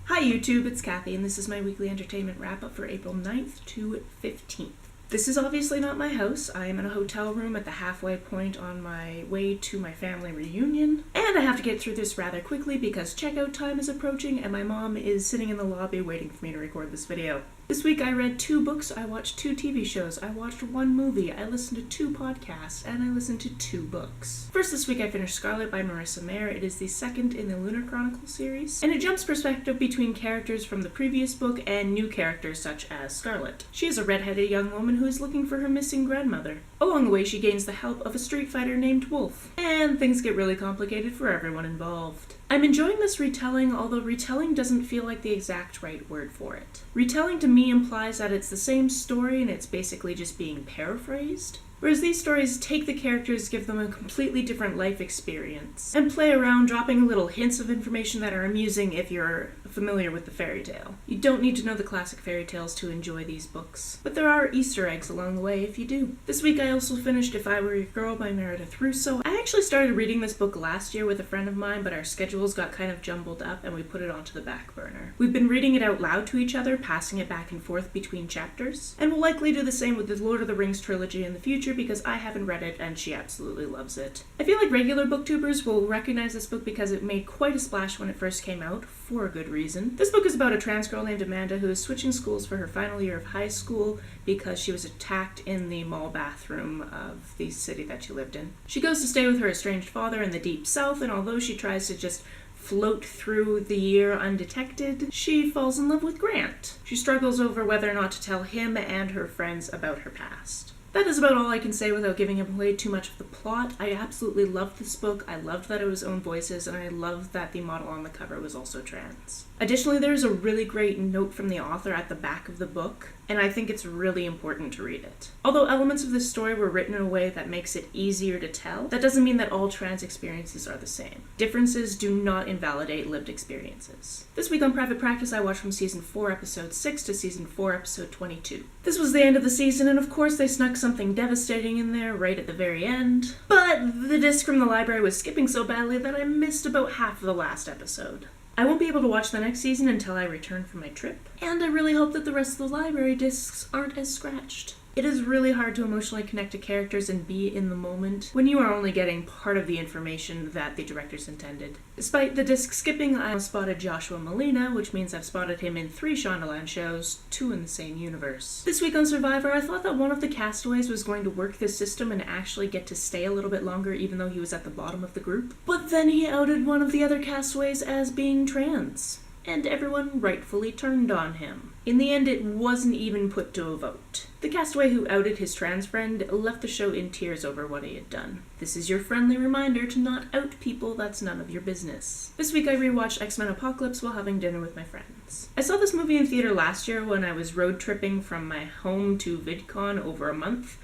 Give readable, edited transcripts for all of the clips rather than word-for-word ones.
Hi YouTube, it's Kathy, and this is my weekly entertainment wrap-up for April 9th to 15th. This is obviously not my house. I am in a hotel room at the halfway point on my way to my family reunion, and I have to get through this rather quickly because checkout time is approaching and my mom is sitting in the lobby waiting for me to record this video. This week I read 2 books, I watched 2 TV shows, I watched 1 movie, I listened to 2 podcasts, and I listened to 2 books. First this week I finished Scarlet by Marissa Mayer. It is the second in the Lunar Chronicle series, and it jumps perspective between characters from the previous book and new characters such as Scarlet. She is a red-headed young woman who is looking for her missing grandmother. Along the way she gains the help of a street fighter named Wolf, and things get really complicated for everyone involved. I'm enjoying this retelling, although retelling doesn't feel like the exact right word for it. Retelling to me implies that it's the same story and it's basically just being paraphrased. Whereas these stories take the characters, give them a completely different life experience, and play around dropping little hints of information that are amusing if you're familiar with the fairy tale. You don't need to know the classic fairy tales to enjoy these books, but there are Easter eggs along the way if you do. This week I also finished If I Were Your Girl by Meredith Russo. I actually started reading this book last year with a friend of mine, but our schedules got kind of jumbled up and we put it onto the back burner. We've been reading it out loud to each other, passing it back and forth between chapters, and we'll likely do the same with the Lord of the Rings trilogy in the future because I haven't read it and she absolutely loves it. I feel like regular booktubers will recognize this book because it made quite a splash when it first came out, for a good reason. This book is about a trans girl named Amanda who is switching schools for her final year of high school because she was attacked in the mall bathroom of the city that she lived in. She goes to stay with her estranged father in the deep south, and although she tries to just float through the year undetected, she falls in love with Grant. She struggles over whether or not to tell him and her friends about her past. That is about all I can say without giving away too much of the plot. I absolutely loved this book, I loved that it was own voices, and I loved that the model on the cover was also trans. Additionally, there's a really great note from the author at the back of the book, and I think it's really important to read it. Although elements of this story were written in a way that makes it easier to tell, that doesn't mean that all trans experiences are the same. Differences do not invalidate lived experiences. This week on Private Practice, I watched from Season 4, Episode 6 to Season 4, Episode 22. This was the end of the season, and of course they snuck something devastating in there right at the very end. But the disc from the library was skipping so badly that I missed about half of the last episode. I won't be able to watch the next season until I return from my trip, and I really hope that the rest of the library discs aren't as scratched. It is really hard to emotionally connect to characters and be in the moment when you are only getting part of the information that the directors intended. Despite the disc skipping, I spotted Joshua Malina, which means I've spotted him in 3 Shondaland shows, 2 in the same universe. This week on Survivor, I thought that one of the castaways was going to work this system and actually get to stay a little bit longer even though he was at the bottom of the group. But then he outed one of the other castaways as being trans, and everyone rightfully turned on him. In the end, it wasn't even put to a vote. The castaway who outed his trans friend left the show in tears over what he had done. This is your friendly reminder to not out people that's none of your business. This week I rewatched X-Men Apocalypse while having dinner with my friends. I saw this movie in theater last year when I was road tripping from my home to VidCon over a month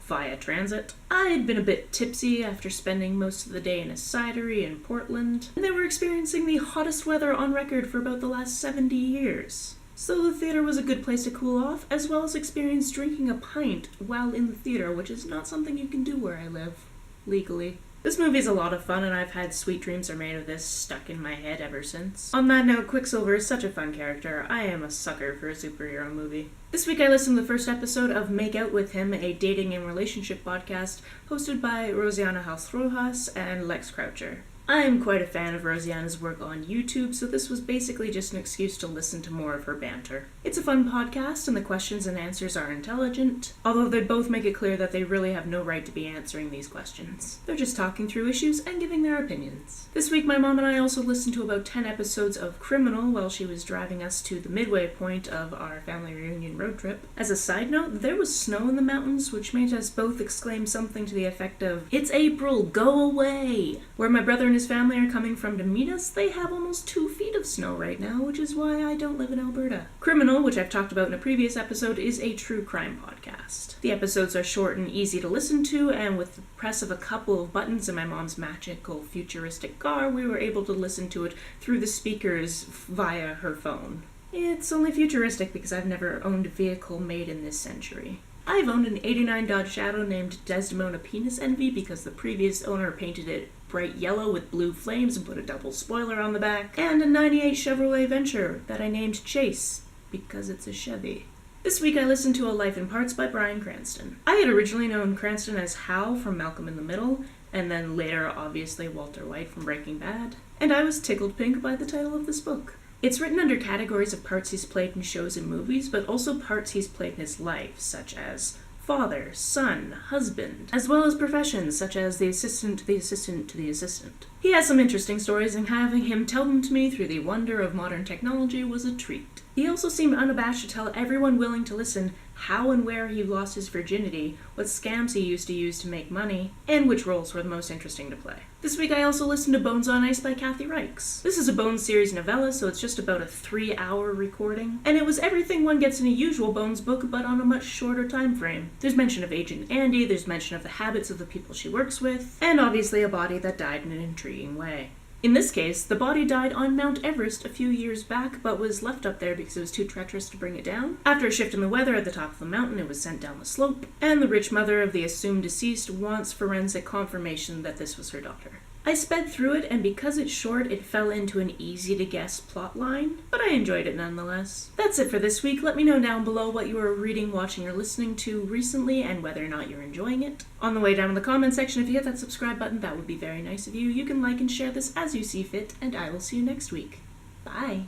via transit. I had been a bit tipsy after spending most of the day in a cidery in Portland, and they were experiencing the hottest weather on record for about the last 70 years. So the theater was a good place to cool off, as well as experience drinking a pint while in the theater, which is not something you can do where I live, legally. This movie is a lot of fun, and I've had Sweet Dreams Are Made of This stuck in my head ever since. On that note, Quicksilver is such a fun character. I am a sucker for a superhero movie. This week I listened to the first episode of Make Out With Him, a dating and relationship podcast hosted by Rosiana House Rojas and Lex Croucher. I am quite a fan of Rosiana's work on YouTube, so this was basically just an excuse to listen to more of her banter. It's a fun podcast, and the questions and answers are intelligent, although they both make it clear that they really have no right to be answering these questions. They're just talking through issues and giving their opinions. This week my mom and I also listened to about 10 episodes of Criminal while she was driving us to the midway point of our family reunion road trip. As a side note, there was snow in the mountains, which made us both exclaim something to the effect of, "It's April, go away!" Where my brother and his family are coming from to meet us, they have almost 2 feet of snow right now, which is why I don't live in Alberta. Criminal, which I've talked about in a previous episode, is a true crime podcast. The episodes are short and easy to listen to, and with the press of a couple of buttons in my mom's magical futuristic car, we were able to listen to it through the speakers via her phone. It's only futuristic because I've never owned a vehicle made in this century. I've owned an '89 Dodge Shadow named Desdemona Penis Envy because the previous owner painted it bright yellow with blue flames and put a double spoiler on the back, and a 98 Chevrolet Venture that I named Chase because it's a Chevy. This week I listened to A Life in Parts by Bryan Cranston. I had originally known Cranston as Hal from Malcolm in the Middle, and then later obviously Walter White from Breaking Bad, and I was tickled pink by the title of this book. It's written under categories of parts he's played in shows and movies, but also parts he's played in his life, such as father, son, husband, as well as professions such as the assistant to the assistant to the assistant. He has some interesting stories, and having him tell them to me through the wonder of modern technology was a treat. He also seemed unabashed to tell everyone willing to listen how and where he lost his virginity, what scams he used to use to make money, and which roles were the most interesting to play. This week I also listened to Bones on Ice by Kathy Reichs. This is a Bones series novella, so it's just about a 3-hour recording, and it was everything one gets in a usual Bones book, but on a much shorter time frame. There's mention of Agent Andy, there's mention of the habits of the people she works with, and obviously a body that died in an intriguing way. In this case, the body died on Mount Everest a few years back, but was left up there because it was too treacherous to bring it down. After a shift in the weather at the top of the mountain, it was sent down the slope, and the rich mother of the assumed deceased wants forensic confirmation that this was her daughter. I sped through it, and because it's short, it fell into an easy-to-guess plot line, but I enjoyed it nonetheless. That's it for this week. Let me know down below what you are reading, watching, or listening to recently, and whether or not you're enjoying it. On the way down in the comment section, if you hit that subscribe button, that would be very nice of you. You can like and share this as you see fit, and I will see you next week. Bye!